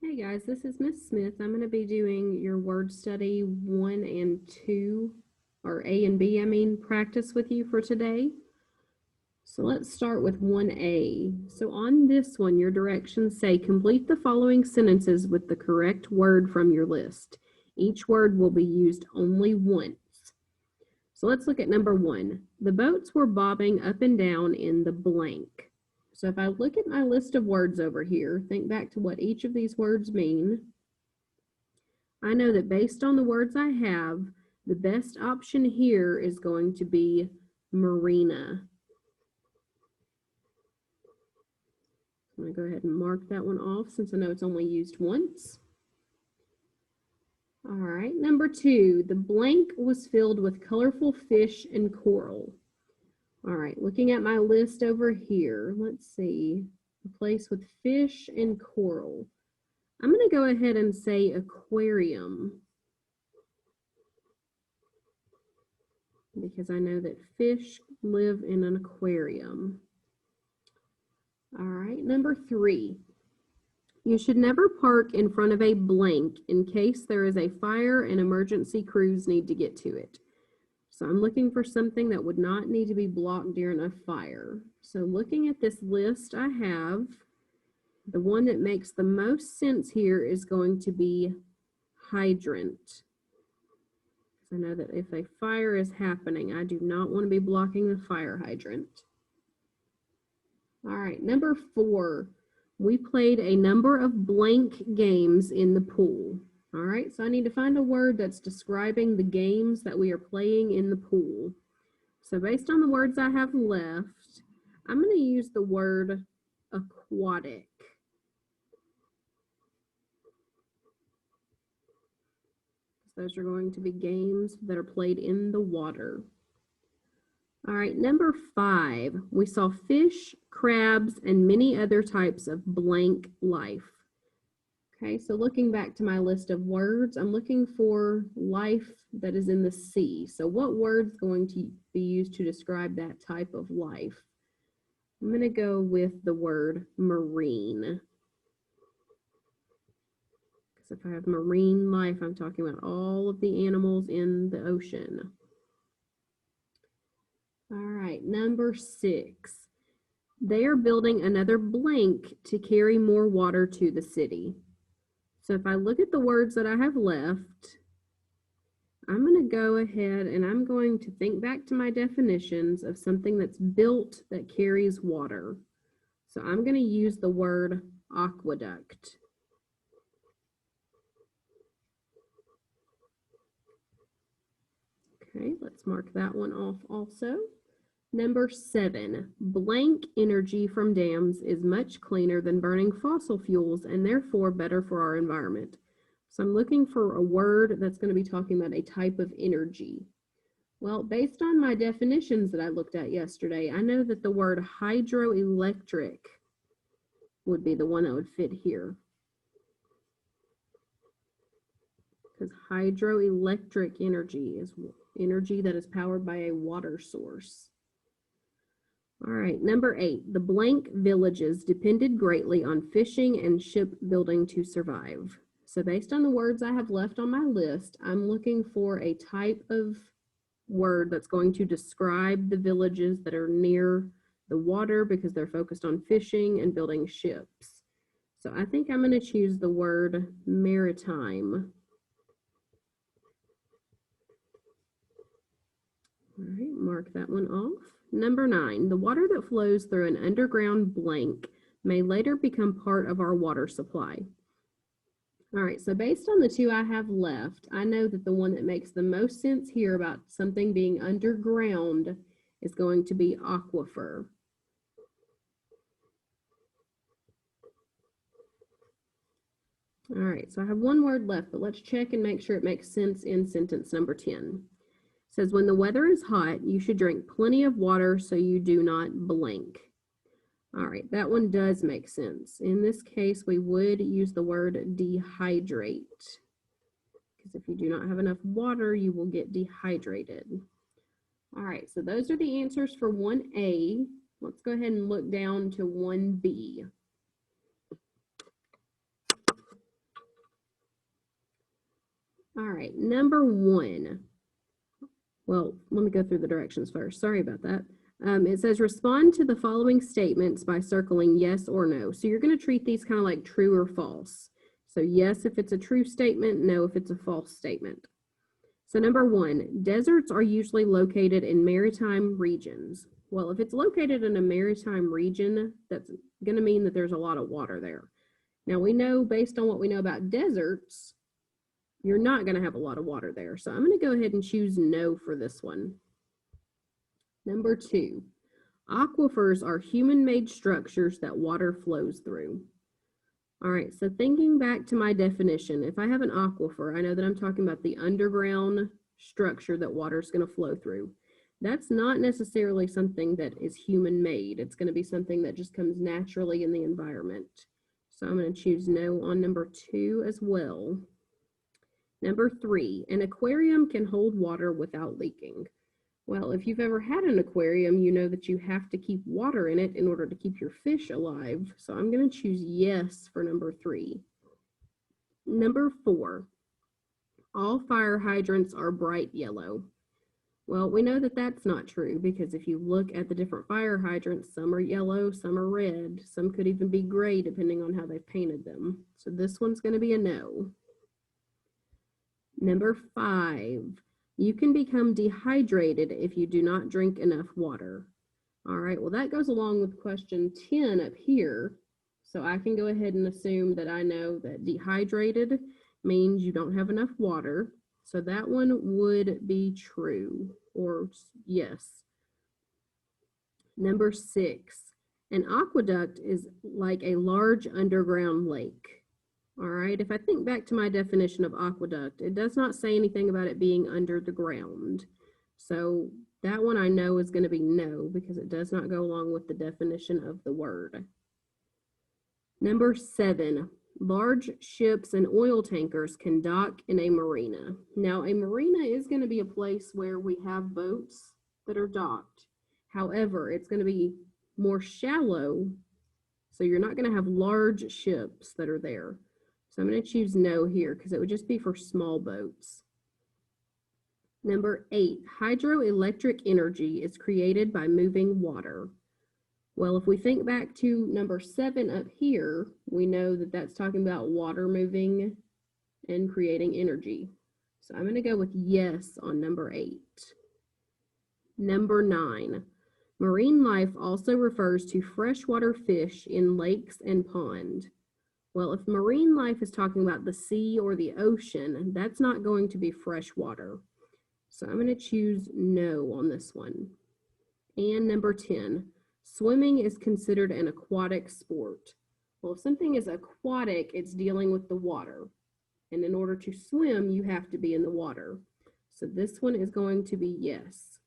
Hey guys, this is Miss Smith. I'm going to be doing your word study 1 and 2, or A and B, practice with you for today. So let's start with 1A. So on this one, your directions say complete the following sentences with the correct word from your list. Each word will be used only once. So let's look at number 1. The boats were bobbing up and down in the blank. So if I look at my list of words over here, think back to what each of these words mean. I know that based on the words I have, the best option here is going to be marina. I'm going to go ahead and mark that one off since I know it's only used once. All right, number 2, the blank was filled with colorful fish and coral. All right, looking at my list over here, let's see, a place with fish and coral. I'm going to go ahead and say aquarium, because I know that fish live in an aquarium. All right, number 3. You should never park in front of a blank in case there is a fire and emergency crews need to get to it. So I'm looking for something that would not need to be blocked during a fire. So looking at this list I have, the one that makes the most sense here is going to be hydrant. I know that if a fire is happening, I do not want to be blocking the fire hydrant. All right, number 4, we played a number of blank games in the pool. All right, so I need to find a word that's describing the games that we are playing in the pool. So based on the words I have left, I'm going to use the word aquatic. Those are going to be games that are played in the water. All right, number 5, we saw fish, crabs, and many other types of blank life. Okay, so looking back to my list of words, I'm looking for life that is in the sea. So what word's going to be used to describe that type of life? I'm going to go with the word marine. Because if I have marine life, I'm talking about all of the animals in the ocean. All right, number 6. They are building another blank to carry more water to the city. So if I look at the words that I have left, I'm going to go ahead and I'm going to think back to my definitions of something that's built that carries water. So I'm going to use the word aqueduct. Okay, let's mark that one off also. Number 7, blank energy from dams is much cleaner than burning fossil fuels and therefore better for our environment. So I'm looking for a word that's going to be talking about a type of energy. Well, based on my definitions that I looked at yesterday, I know that the word hydroelectric would be the one that would fit here. Because hydroelectric energy is energy that is powered by a water source. All right, number 8, the blank villages depended greatly on fishing and shipbuilding to survive. So based on the words I have left on my list, I'm looking for a type of word that's going to describe the villages that are near the water because they're focused on fishing and building ships. So I think I'm going to choose the word maritime. All right, mark that one off. Number 9, the water that flows through an underground blank may later become part of our water supply. All right, so based on the 2 I have left, I know that the one that makes the most sense here about something being underground is going to be aquifer. All right, so I have one word left, but let's check and make sure it makes sense in sentence number 10. It says, when the weather is hot, you should drink plenty of water so you do not blank. All right, that one does make sense. In this case, we would use the word dehydrate, because if you do not have enough water, you will get dehydrated. All right, so those are the answers for 1A. Let's go ahead and look down to 1B. All right, number 1. Well, let me go through the directions first. Sorry about that. It says respond to the following statements by circling yes or no. So you're going to treat these kind of like true or false. So yes if it's a true statement, no if it's a false statement. So number 1, deserts are usually located in maritime regions. Well, if it's located in a maritime region, that's going to mean that there's a lot of water there. Now we know, based on what we know about deserts, you're not going to have a lot of water there. So I'm going to go ahead and choose no for this one. Number 2, aquifers are human-made structures that water flows through. All right, so thinking back to my definition, if I have an aquifer, I know that I'm talking about the underground structure that water is going to flow through. That's not necessarily something that is human-made. It's going to be something that just comes naturally in the environment. So I'm going to choose no on number 2 as well. Number 3, an aquarium can hold water without leaking. Well, if you've ever had an aquarium, you know that you have to keep water in it in order to keep your fish alive. So I'm going to choose yes for number 3. Number 4, all fire hydrants are bright yellow. Well, we know that that's not true because if you look at the different fire hydrants, some are yellow, some are red, some could even be gray depending on how they've painted them. So this one's going to be a no. Number 5, you can become dehydrated if you do not drink enough water. All right, well, that goes along with question 10 up here. So I can go ahead and assume that I know that dehydrated means you don't have enough water. So that one would be true, or yes. Number 6, an aqueduct is like a large underground lake. All right, if I think back to my definition of aqueduct, it does not say anything about it being under the ground. So that one I know is going to be no because it does not go along with the definition of the word. Number 7, large ships and oil tankers can dock in a marina. Now, a marina is going to be a place where we have boats that are docked. However, it's going to be more shallow, so you're not going to have large ships that are there. So I'm going to choose no here because it would just be for small boats. Number 8, hydroelectric energy is created by moving water. Well, if we think back to number 7 up here, we know that that's talking about water moving and creating energy. So I'm going to go with yes on number 8. Number 9, marine life also refers to freshwater fish in lakes and ponds. Well, if marine life is talking about the sea or the ocean, that's not going to be freshwater. So I'm going to choose no on this one. And number 10, swimming is considered an aquatic sport. Well, if something is aquatic, it's dealing with the water. And in order to swim, you have to be in the water. So this one is going to be yes.